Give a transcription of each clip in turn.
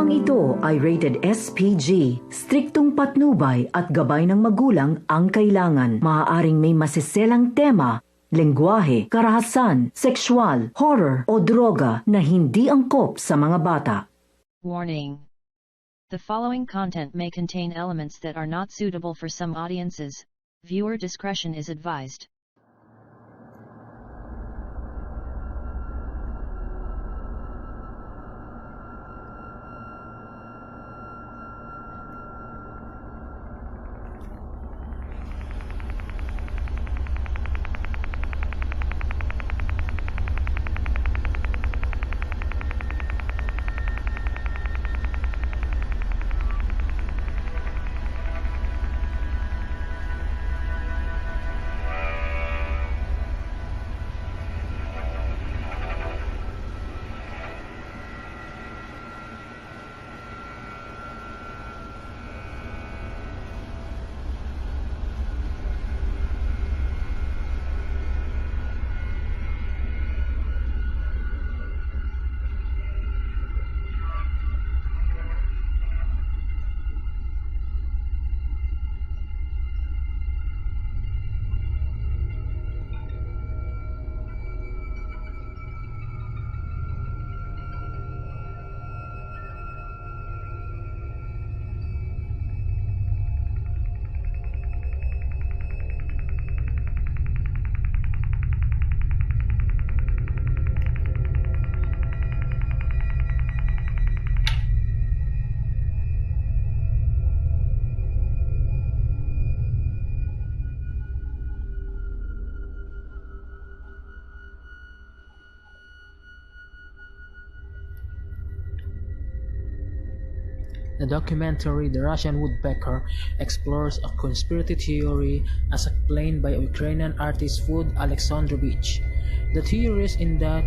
Programang ito ay rated SPG. Striktong patnubay at gabay ng magulang ang kailangan. Maaaring may masiselang tema, lengguwahe, karahasan, sexual, horror o droga na hindi angkop sa mga bata. Warning. The following content may contain elements that are not suitable for some audiences. Viewer discretion is advised. The documentary The Russian Woodpecker explores a conspiracy theory as explained by Ukrainian artist Vud Alexandrovich. The theory is in that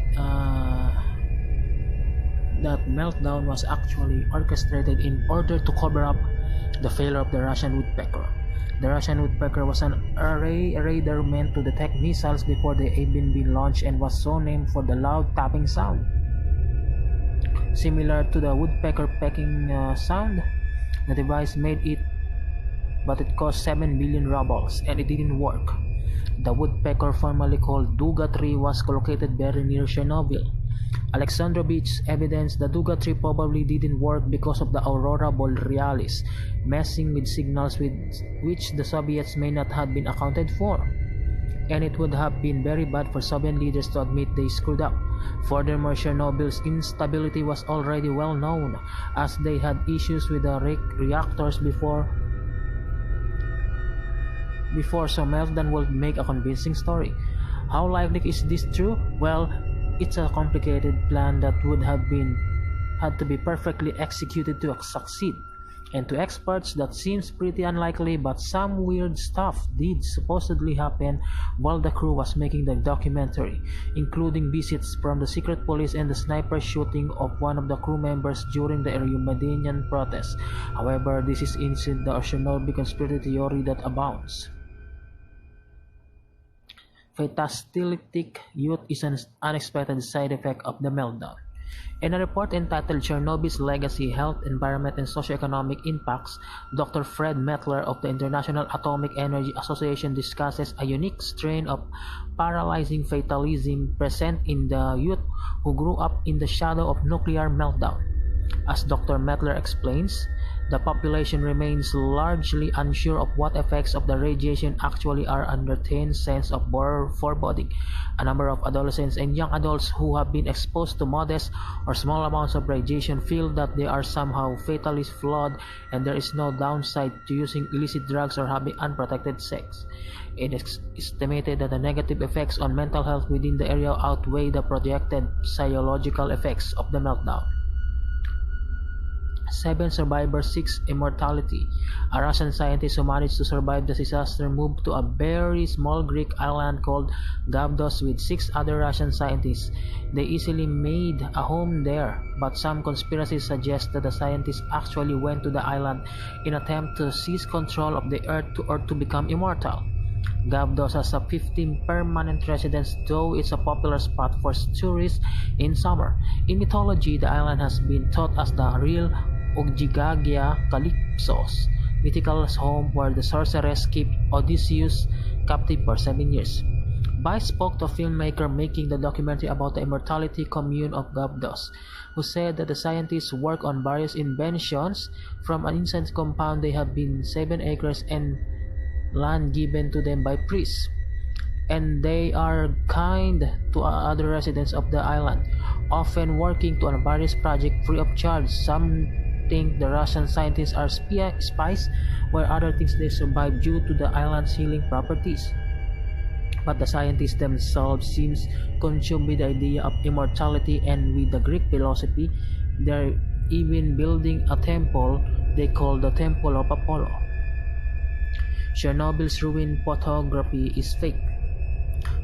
meltdown was actually orchestrated in order to cover up the failure of the Russian woodpecker. The Russian woodpecker was an radar meant to detect missiles before they even been launched and was so named for the loud tapping sound. Similar to the woodpecker pecking sound, the device made it, but it cost 7 billion rubles and it didn't work. The woodpecker, formerly called Duga tree, was located very near Chernobyl. Alexandrovich evidence the Duga tree probably didn't work because of the aurora borealis, messing with signals with which the Soviets may not have been accounted for. And it would have been very bad for Soviet leaders to admit they screwed up. Furthermore, Chernobyl's instability was already well known, as they had issues with the reactors before, so meltdown would make a convincing story. How likely is this true? Well, it's a complicated plan that would have had to be perfectly executed to succeed. And to experts, that seems pretty unlikely, but some weird stuff did supposedly happen while the crew was making the documentary, including visits from the secret police and the sniper shooting of one of the crew members during the European protests. However, this is inside the Chernobyl conspiracy theory that abounds. Fatalistic youth is an unexpected side effect of the meltdown. In a report entitled Chernobyl's Legacy, Health, Environment, and Socioeconomic Impacts, Dr. Fred Mettler of the International Atomic Energy Association discusses a unique strain of paralyzing fatalism present in the youth who grew up in the shadow of nuclear meltdown. As Dr. Mettler explains, the population remains largely unsure of what effects of the radiation actually are under thin sense of foreboding. A number of adolescents and young adults who have been exposed to modest or small amounts of radiation feel that they are somehow fatally flawed and there is no downside to using illicit drugs or having unprotected sex. It is estimated that the negative effects on mental health within the area outweigh the projected psychological effects of the meltdown. 7 survivors seek immortality. A Russian scientist who managed to survive the disaster moved to a very small Greek island called Gavdos with 6 other Russian scientists. They easily made a home there, but some conspiracies suggest that the scientists actually went to the island in an attempt to seize control of the earth or to become immortal. Gavdos has a 15 permanent residents, though it's a popular spot for tourists in summer. In mythology, the island has been thought as the real Oggigagia Calypso's mythical home where the sorceress kept Odysseus captive for 7 years. Vice spoke to a filmmaker making the documentary about the immortality commune of Gavdos, who said that the scientists work on various inventions from an incense compound. They have been 7 acres and land given to them by priests, and they are kind to other residents of the island, often working on various projects free of charge. Some think the Russian scientists are spies, while others think they survive due to the island's healing properties. But the scientists themselves seems consumed with the idea of immortality, and with the Greek philosophy, they're even building a temple they call the Temple of Apollo. Chernobyl's ruin photography is fake.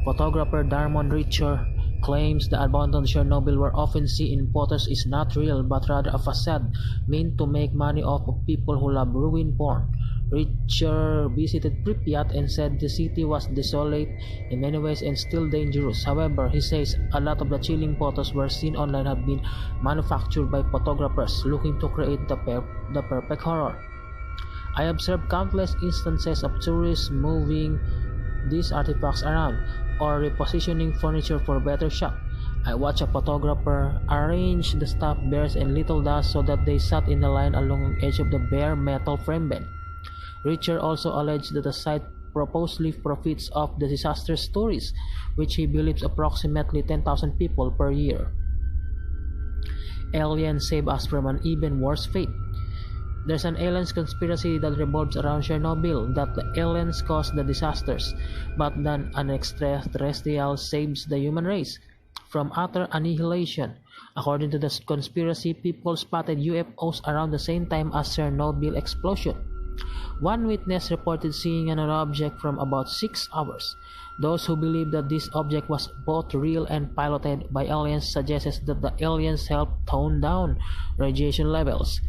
Photographer Darmon Richer claims the abandoned Chernobyl we often see in photos is not real, but rather a facade meant to make money off of people who love ruin porn. Richer visited Pripyat and said the city was desolate in many ways and still dangerous. However, he says a lot of the chilling photos were seen online have been manufactured by photographers looking to create the perfect horror. I observed countless instances of tourists moving these artifacts around or repositioning furniture for better shot. I watched a photographer arrange the stuffed bears and little dust so that they sat in a line along the edge of the bare metal frame bed. Richer also alleged that the site purposely profits off the disaster stories, which he believes approximately 10,000 people per year. Aliens save us from an even worse fate. There's an aliens conspiracy that revolves around Chernobyl, that the aliens caused the disasters, but then an extraterrestrial saves the human race from utter annihilation. According to the conspiracy, people spotted UFOs around the same time as Chernobyl explosion. One witness reported seeing an object from about 6 hours. Those who believe that this object was both real and piloted by aliens suggests that the aliens helped tone down radiation levels,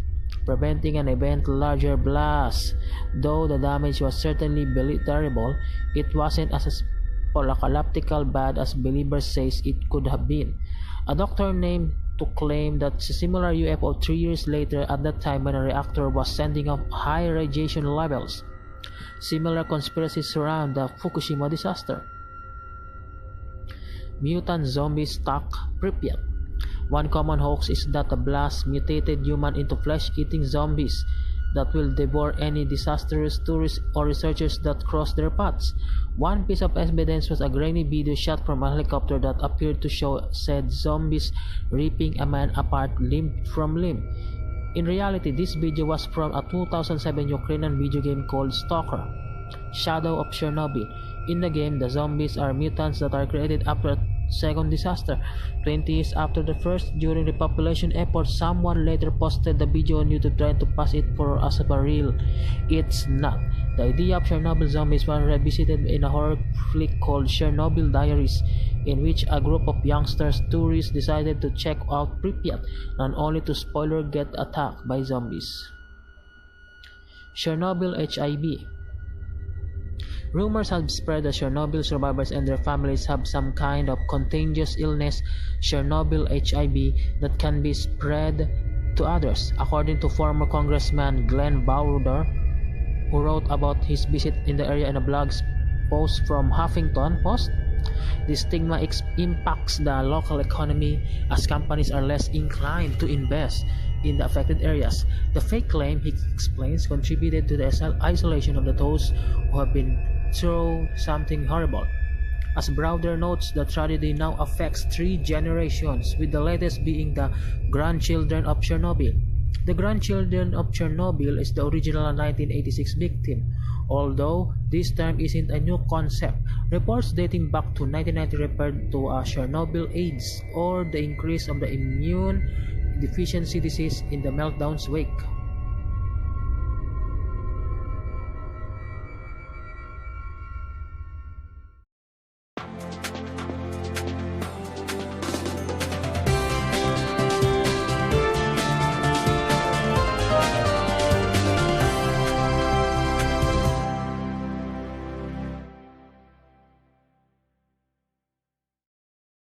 preventing an event larger blast. Though the damage was certainly terrible, it wasn't as apocalyptical bad as believers say it could have been. A doctor named to claim that a similar UFO 3 years later at that time when a reactor was sending off high radiation levels. Similar conspiracies surround the Fukushima disaster. Mutant zombies stalk Pripyat. One common hoax is that the blast mutated humans into flesh-eating zombies that will devour any disastrous tourists or researchers that cross their paths. One piece of evidence was a grainy video shot from a helicopter that appeared to show said zombies ripping a man apart limb from limb. In reality, this video was from a 2007 Ukrainian video game called Stalker, Shadow of Chernobyl. In the game, the zombies are mutants that are created after a second disaster. 20 years after the first, during the population effort, someone later posted the video on YouTube trying to pass it for as a real. It's not. The idea of Chernobyl zombies was revisited in a horror flick called Chernobyl Diaries, in which a group of youngsters tourists decided to check out Pripyat, not only to spoiler get attacked by zombies. Chernobyl HIV. Rumors have spread that Chernobyl survivors and their families have some kind of contagious illness, Chernobyl HIV, that can be spread to others. According to former Congressman Glenn Bowder, who wrote about his visit in the area in a blog post from Huffington Post, this stigma impacts the local economy as companies are less inclined to invest in the affected areas. The fake claim, he explains, contributed to the isolation of those who have been through something horrible. As Browder notes, the tragedy now affects 3 generations, with the latest being the grandchildren of Chernobyl. The grandchildren of Chernobyl is the original 1986 victim, although this term isn't a new concept. Reports dating back to 1990 referred to a Chernobyl AIDS, or the increase of the immune deficiency disease in the meltdown's wake.